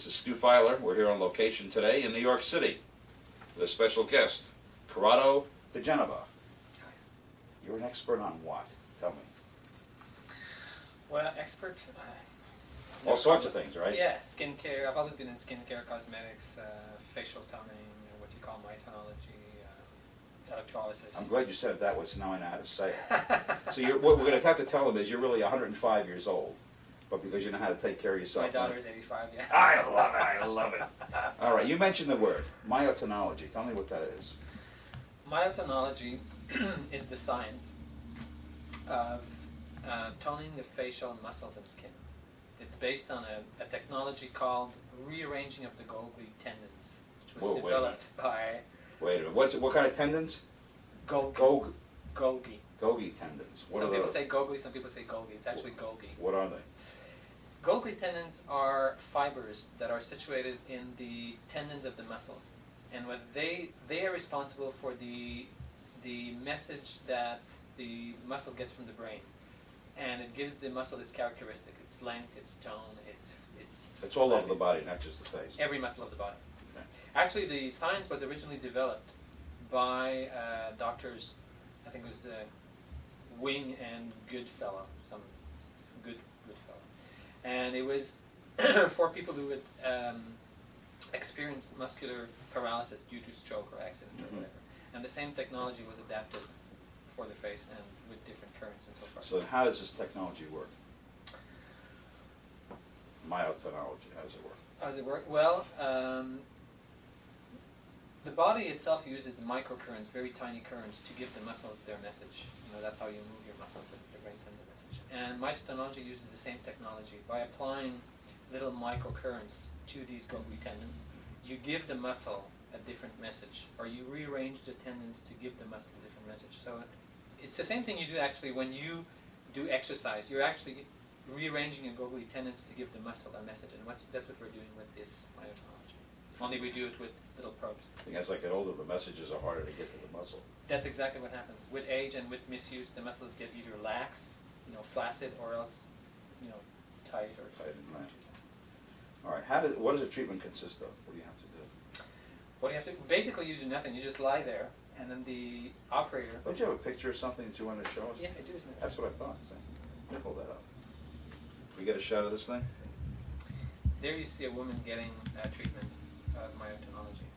This is Stu Filer. We're here on location today in New York City with a special guest, Corrado de Genova. You're an expert on what? Tell me. Well, expert. All sorts of things, right? Yeah, skincare. I've always been in skincare, cosmetics, facial toning, what you call mytonology, electrolysis. I'm glad you said it that way, so now I know how to say it. So what we're going to have to tell them is you're really 105 years old, but because you know how to take care of yourself. My daughter's 85, yeah. I love it, I love it. All right, you mentioned the word, myotonology. Tell me what that is. Myotonology is the science of toning the facial muscles and skin. It's based on a technology called rearranging of the Golgi tendons, which was developed by... Wait a minute, what kind of tendons? Golgi. Golgi tendons. Some people say Golgi, some people say Golgi. It's actually Golgi. What are they? Golgi tendons are fibers that are situated in the tendons of the muscles. And what they are responsible for the message that the muscle gets from the brain. And it gives the muscle its characteristic, its length, its tone, It's all over the body, not just the face. Every muscle of the body. Okay. Actually, the science was originally developed by doctors, I think it was Wing and Goodfellow, some good fellow. And it was for people who had experienced muscular paralysis due to stroke or accident or whatever. And the same technology was adapted for the face and with different currents and so forth. So how does this technology work? Myotonology, how does it work? How does it work? Well, the body itself uses microcurrents, very tiny currents, to give the muscles their message. You know, that's how you move your muscles, the brain sends the message. And myotonology uses the same technology. By applying little microcurrents to these Golgi tendons, you give the muscle a different message, or you rearrange the tendons to give the muscle a different message. So it's the same thing you do actually when you do exercise. You're actually rearranging your Golgi tendons to give the muscle a message, and that's what we're doing with this myotonology. Only we do it with little probes. I think as I get older, the messages are harder to get to the muscle. That's exactly what happens. With age and with misuse, the muscles get either lax, flaccid, or else, tight or tight and lax. All right. What does a treatment consist of? What do you have to do? What do you have to? Basically, you do nothing. You just lie there, and then the operator. Don't you have a picture or something that you want to show us? Yeah, I do. Isn't it? That's what I thought. Let me pull that up. We get a shot of this thing. There you see a woman getting treatment of myotonology.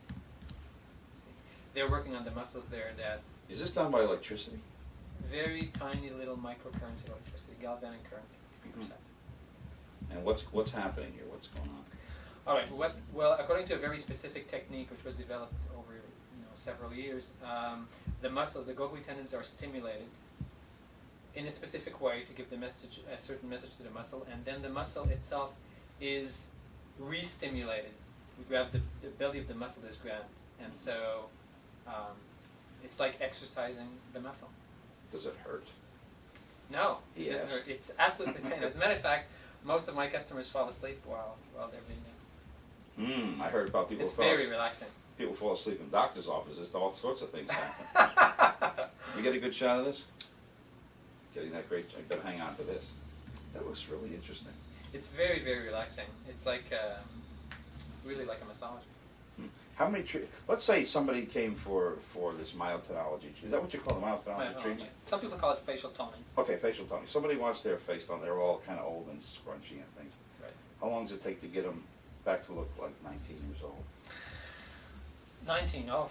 They're working on the muscles there that... Is this done by electricity? Very tiny little microcurrents of electricity, galvanic current, 50%. And what's happening here? What's going on? All right. Well, according to a very specific technique which was developed over several years, the muscles, the Golgi tendons, are stimulated in a specific way to give a certain message to the muscle, and then the muscle itself is re-stimulated. We grab the belly of the muscle is grabbed, and so it's like exercising the muscle. Does it hurt? No, it doesn't hurt. It's absolutely pain. As a matter of fact, most of my customers fall asleep while they're being done. I heard about people. It's very relaxing. People fall asleep in doctors' offices. All sorts of things happen. You get a good shot of this? Getting that great. I better hang on to this. That looks really interesting. It's very, very relaxing. It's like really like a massage. How many? Let's say somebody came for this myotonology. Is that what you call the myotonology treatment? Some people call it facial toning. Okay, facial toning. Somebody wants their face done. They're all kind of old and scrunchy and things. Right. How long does it take to get them back to look like 19 years old? 19, oh.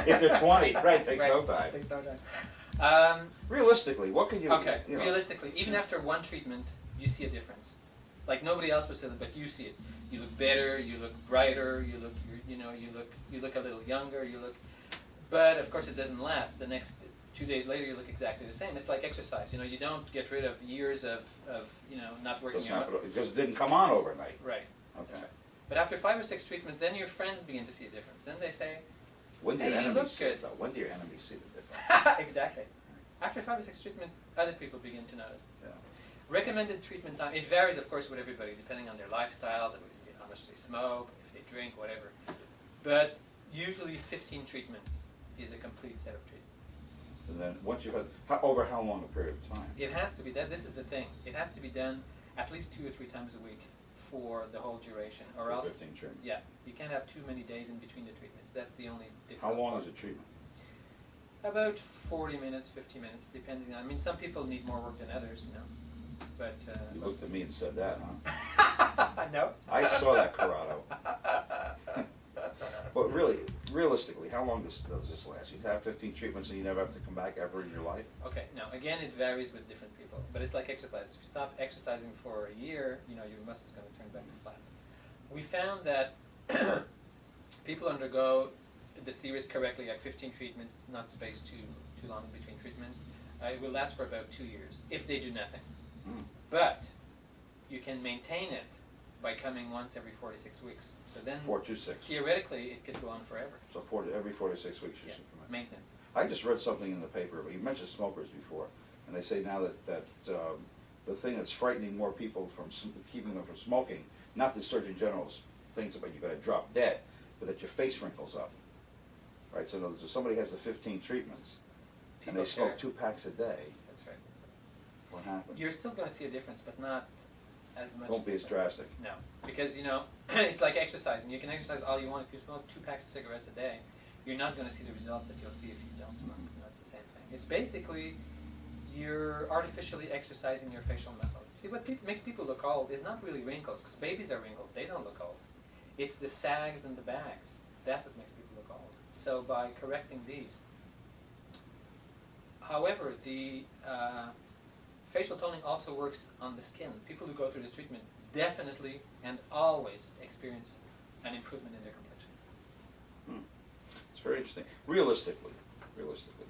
If they're 20, right, takes no time. Takes no time. Realistically, what can you... Okay, realistically, even after one treatment, you see a difference. Like nobody else will see it, but you see it. You look better, you look brighter, you look a little younger, but of course it doesn't last. The next 2 days later, you look exactly the same. It's like exercise. You don't get rid of years of not working out. Because it didn't come on overnight. Right. Okay. Right. But after 5 or 6 treatments, then your friends begin to see a difference. Then they say, when do hey, your you enemies look see good. it, though? When do your enemies see the difference? Exactly. After 5 or 6 treatments, other people begin to notice. Yeah. Recommended treatment time, it varies, of course, with everybody, depending on their lifestyle, how much they smoke, if they drink, whatever. But usually 15 treatments is a complete set of treatments. And then once you've had, over how long a period of time? It has to be done, this is the thing, it has to be done at least 2 or 3 times a week for the whole duration, or For else 15 treatments. yeah, you can't have too many days in between the treatments. That's the only How difficult long part. is a treatment? About 40 minutes, 50 minutes, depending on. I mean, some people need more work than others, you know. But You looked at me and said that, huh? no. I saw that, Corrado. But really, realistically, how long does this last? You have 15 treatments and you never have to come back ever in your life? Okay, now again, it varies with different people, but it's like exercise. If you stop exercising for a year, you know, your muscle's going to turn back to flat. We found that people undergo the series correctly at 15 treatments, not spaced too long in between treatments. It will last for about 2 years if they do nothing. Mm. But you can maintain it by coming once every 4 to 6 weeks. So then 4 to 6. theoretically, it could go on forever. So every 4 to 6 weeks you Yeah, should come in. maintenance. I just read something in the paper, but you mentioned smokers before, and they say now that the thing that's frightening more people from keeping them from smoking, not the Surgeon General's things about you're going to drop dead, but that your face wrinkles up. Right, so in other words, if somebody has the 15 treatments, and they People smoke care. 2 packs a day, That's right. what happens? You're still going to see a difference, but not as much. Won't be as drastic. No, because you know it's like exercising. You can exercise all you want. If you smoke 2 packs of cigarettes a day, you're not going to see the results that you'll see if you don't smoke. Mhm. That's the same thing. It's basically you're artificially exercising your facial muscles. See, what makes people look old is not really wrinkles, because babies are wrinkled. They don't look old. It's the sags and the bags. That's what makes people look old. So by correcting these. However, the facial toning also works on the skin. People who go through this treatment definitely and always experience an improvement in their complexion. Hmm. It's very interesting. Realistically,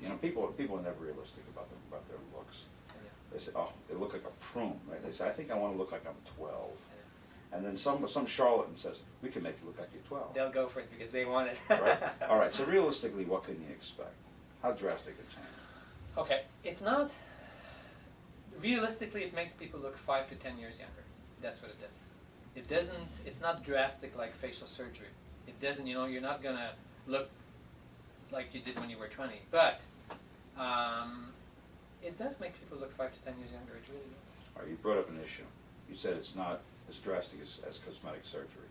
you know, people are never realistic about their looks. Yeah. They say, oh, they look like a prune, right? They say, I think I want to look like I'm 12. Yeah. And then some charlatan says, we can make you look like you're 12. They'll go for it because they want it. Right? All right, so realistically, what can you expect? How drastic a change? Okay, it's not. Realistically, it makes people look 5 to 10 years younger. That's what it does. It doesn't. It's not drastic like facial surgery. It doesn't. You know, you're not gonna look like you did when you were 20. But it does make people look 5 to 10 years younger. It really does. All right, you brought up an issue. You said it's not as drastic as cosmetic surgery.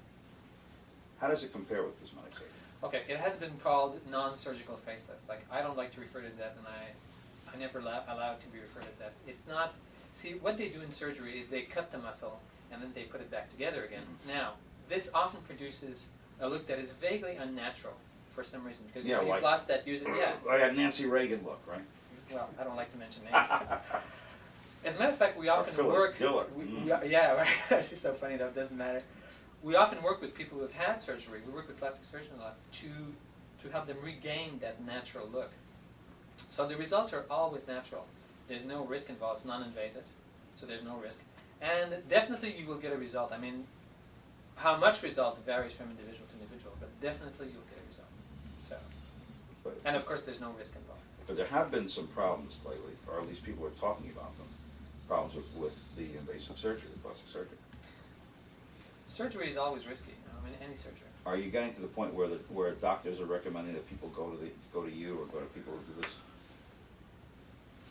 How does it compare with cosmetic surgery? Okay, it has been called non-surgical facelift. Like, I don't like to refer to that, and I never allow it to be referred as that. It's not. See, what they do in surgery is they cut the muscle and then they put it back together again. Mhm. Now, this often produces a look that is vaguely unnatural for some reason because Yeah, you've like- lost that using. Yeah. Like a Nancy Reagan look, right? Well, I don't like to mention names. As a matter of fact, we often Phyllis work. Diller. Yeah, right. She's so funny though. It doesn't matter. We often work with people who have had surgery. We work with plastic surgeons a lot to help them regain that natural look. So the results are always natural. There's no risk involved. It's non-invasive, so there's no risk. And definitely you will get a result. I mean, how much result varies from individual to individual, but definitely you'll get a result. So, But, and of course, there's no risk involved. but there have been some problems lately, or at least people are talking about them, problems with the invasive surgery, the plastic surgery. Surgery is always risky. You know, I mean, any surgery. Are you getting to the point where doctors are recommending that people go to you or go to people who do this?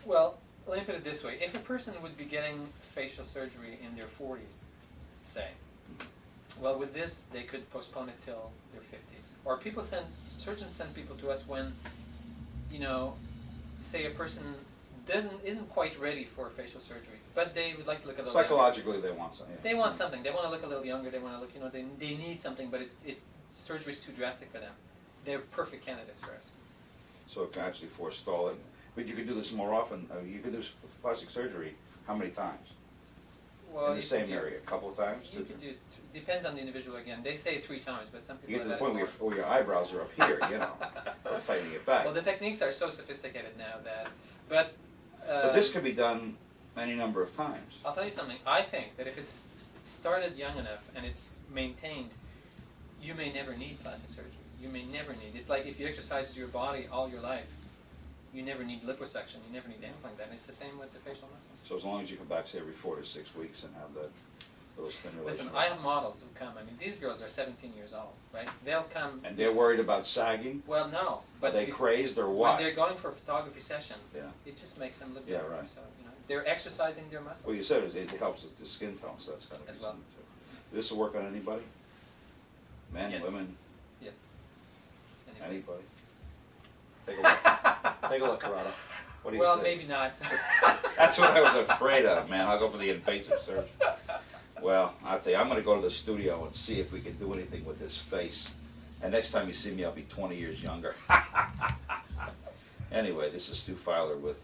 Well, let me put it this way. If a person would be getting facial surgery in their 40s, say, well, with this, they could postpone it till their 50s. Or surgeons send people to us when, you know, say a person isn't quite ready for facial surgery, but they would like to look a little younger. Psychologically, they want something. They want something. They want to look a little younger. They want to look, you know, they need something, but surgery's too drastic for them. They're perfect candidates for us. So it can actually forestall it. But you could do this more often. You could do plastic surgery how many times? Well, In the same area, a couple of times? You can do. Depends on the individual again. They say 3 times, but some people. You get to the have point had it where your eyebrows are up here, you know, tightening it back. Well, the techniques are so sophisticated now that, but. But this can be done any number of times. I'll tell you something. I think that if it's started young enough and it's maintained, you may never need plastic surgery. You may never need. It's like if you exercise your body all your life, you never need liposuction. You never need anything like that. And it's the same with the facial muscle. So as long as you come back, say, every 4 to 6 weeks and have those stimulation. Listen, I have models who come. I mean, these girls are 17 years old, right? They'll come. And they're worried about sagging? Well, no. Are But they crazed or what? when they're going for a photography session, Yeah. it just makes them look Yeah, different. right. So, you know, they're exercising their muscles. Well, you said it helps with the skin tone, so that's kind of As well. too. This will work on anybody? Men, Yes. women, Yes. anybody? Take a look. Take a look, Corrado. What do you Well, say? maybe not. That's what I was afraid of, man. I'll go for the invasive surgery. Well, I'll tell you, I'm gonna go to the studio and see if we can do anything with this face. And next time you see me, I'll be 20 years younger. Anyway, this is Stu Feiler with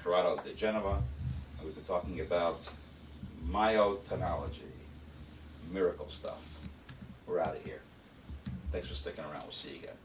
Corrado de Genova. We've been talking about myotonology, miracle stuff. We're out of here. Thanks for sticking around. We'll see you again.